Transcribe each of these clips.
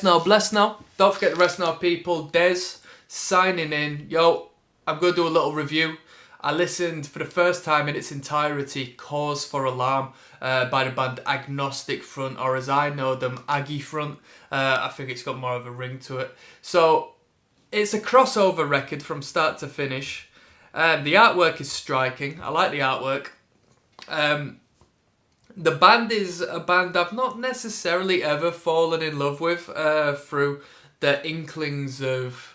Bless now. Don't forget the rest now, people. Des signing in. Yo, I'm going to do a little review. I listened for the first time in its entirety, Cause for Alarm by the band Agnostic Front, or as I know them, Aggie Front. I think it's got more of a ring to it. So, it's a crossover record from start to finish. The artwork is striking. I like the artwork. The band is a band I've not necessarily ever fallen in love with through the inklings of,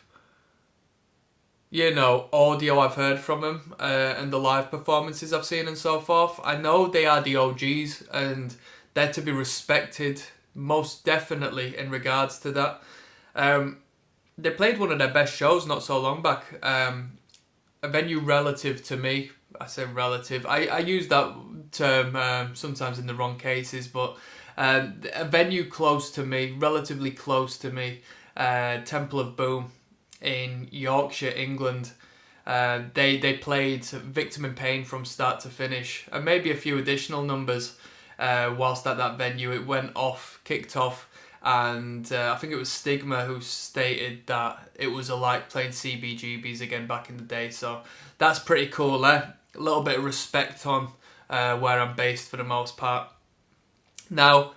audio I've heard from them and the live performances I've seen and so forth. I know they are the OGs and they're to be respected most definitely in regards to that. They played one of their best shows not so long back. A venue relative to me. I say relative. I use that term sometimes in the wrong cases, but a venue close to me, relatively close to me, Temple of Boom in Yorkshire, England. They played Victim in Pain from start to finish, and maybe a few additional numbers whilst at that venue. It kicked off, and I think it was Stigma who stated that it was like playing CBGBs again back in the day, so that's pretty cool, eh? A little bit of respect on where I'm based for the most part. Now,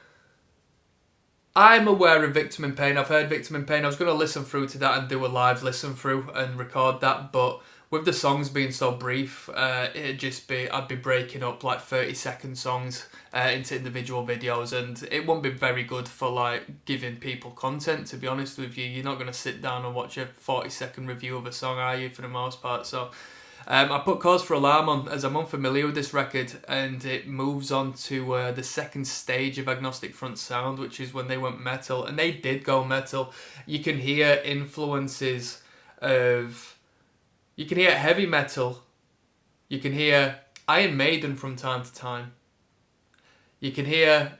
I'm aware of Victim in Pain. I've heard Victim in Pain. I was going to listen through to that and do a live listen through and record that, but with the songs being so brief, I'd be breaking up like 30-second songs into individual videos, and it wouldn't be very good for like giving people content, to be honest with you. You're not going to sit down and watch a 40-second review of a song, are you, for the most part? So I put Cause for Alarm on as I'm unfamiliar with this record, and it moves on to the second stage of Agnostic Front sound, which is when they went metal, and they did go metal. You can hear influences of... You can hear heavy metal. You can hear Iron Maiden from time to time. You can hear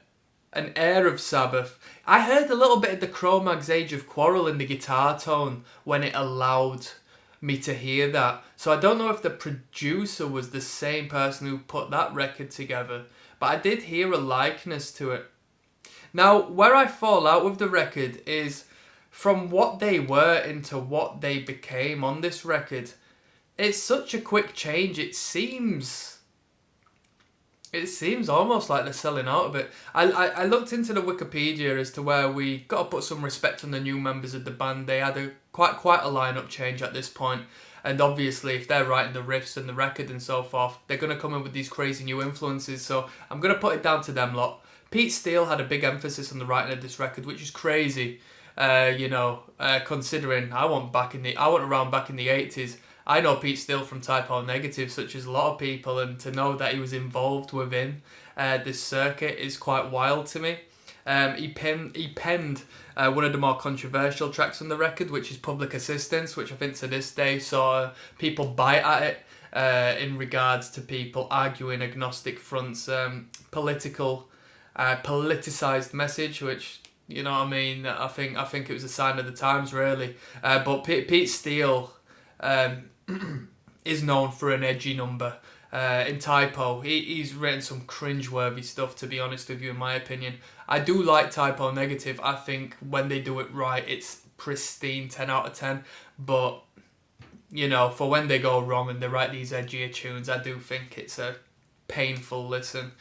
an air of Sabbath. I heard a little bit of the Cro-Mags Age of Quarrel in the guitar tone when it allowed me to hear that. So I don't know if the producer was the same person who put that record together, but I did hear a likeness to it. Now, where I fall out with the record is from what they were into what they became on this record. It's such a quick change. It seems almost like they're selling out of it. I looked into the Wikipedia as to where we got to put some respect on the new members of the band. They had quite a lineup change at this point, and obviously if they're writing the riffs and the record and so forth, they're going to come in with these crazy new influences, so I'm going to put it down to them lot. Pete Steele had a big emphasis on the writing of this record, which is crazy, considering I went around back in the 80s. I know Pete Steele from Type O Negative, such as a lot of people, and to know that he was involved within this circuit is quite wild to me. He penned one of the more controversial tracks on the record, which is Public Assistance, which I think to this day saw people bite at it in regards to people arguing Agnostic Front's politicized message, which, you know what I mean, I think it was a sign of the times, really. But Pete Steele is known for an edgy number. In Typo, he's written some cringe-worthy stuff, to be honest with you, in my opinion. I do like Typo Negative. I think when they do it right, it's pristine, 10 out of 10. But, for when they go wrong and they write these edgier tunes, I do think it's a painful listen.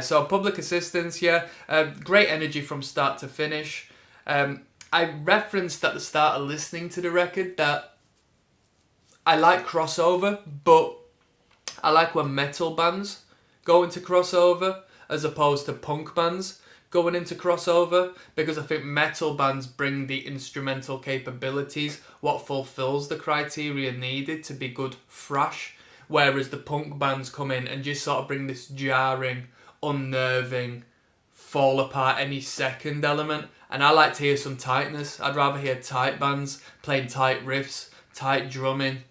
So Public Assistance, great energy from start to finish. I referenced at the start of listening to the record that I like crossover, but I like when metal bands go into crossover as opposed to punk bands going into crossover, because I think metal bands bring the instrumental capabilities, what fulfills the criteria needed to be good thrash, whereas the punk bands come in and just sort of bring this jarring, unnerving, fall apart any second element. And I like to hear some tightness. I'd rather hear tight bands playing tight riffs, tight drumming.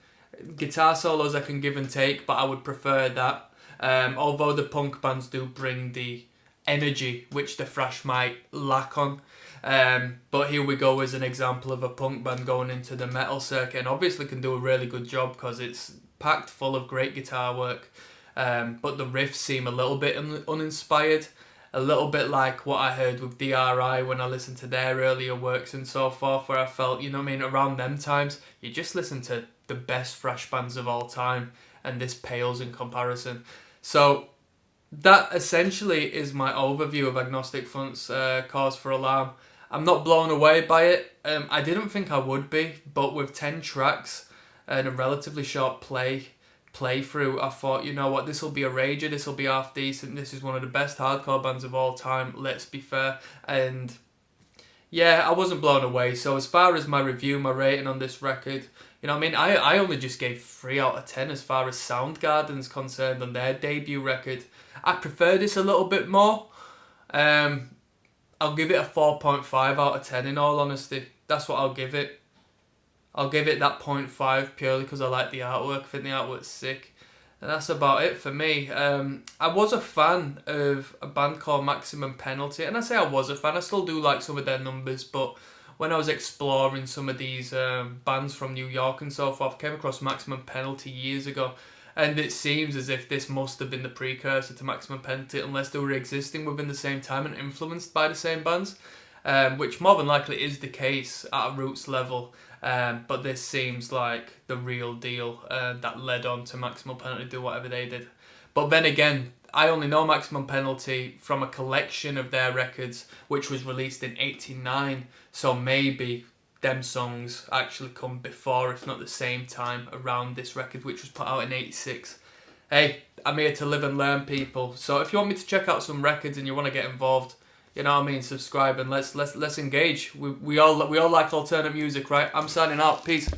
Guitar solos I can give and take, but I would prefer that. Although the punk bands do bring the energy which the thrash might lack on. But here we go as an example of a punk band going into the metal circuit, and obviously can do a really good job because it's packed full of great guitar work. But the riffs seem a little bit uninspired. A little bit like what I heard with DRI when I listened to their earlier works and so forth, where I felt, you know what I mean, around them times, you just listen to the best thrash bands of all time, and this pales in comparison. So that essentially is my overview of Agnostic Front's Cause for Alarm. I'm not blown away by it. I didn't think I would be, but with 10 tracks and a relatively short playthrough, I thought, you know what, this will be a rager, this will be half decent, this is one of the best hardcore bands of all time, let's be fair. And yeah, I wasn't blown away. So as far as my review, my rating on this record, you know what I mean, I only just gave 3 out of 10 as far as Soundgarden's concerned on their debut record. I prefer this a little bit more. I'll give it a 4.5 out of 10 in all honesty. That's what I'll give it. I'll give it that 0.5 purely because I like the artwork. I think the artwork's sick. And that's about it for me. I was a fan of a band called Maximum Penalty. And I say I was a fan. I still do like some of their numbers. But when I was exploring some of these bands from New York and so forth, I came across Maximum Penalty years ago. And it seems as if this must have been the precursor to Maximum Penalty, unless they were existing within the same time and influenced by the same bands, which more than likely is the case at a roots level. But this seems like the real deal that led on to Maximum Penalty to do whatever they did. But then again, I only know Maximum Penalty from a collection of their records, which was released in '89. So maybe them songs actually come before, if not the same time, around this record, which was put out in '86. Hey, I'm here to live and learn, people. So if you want me to check out some records and you want to get involved, you know what I mean, subscribe and let's engage. We all like alternate music, right? I'm signing out. Peace.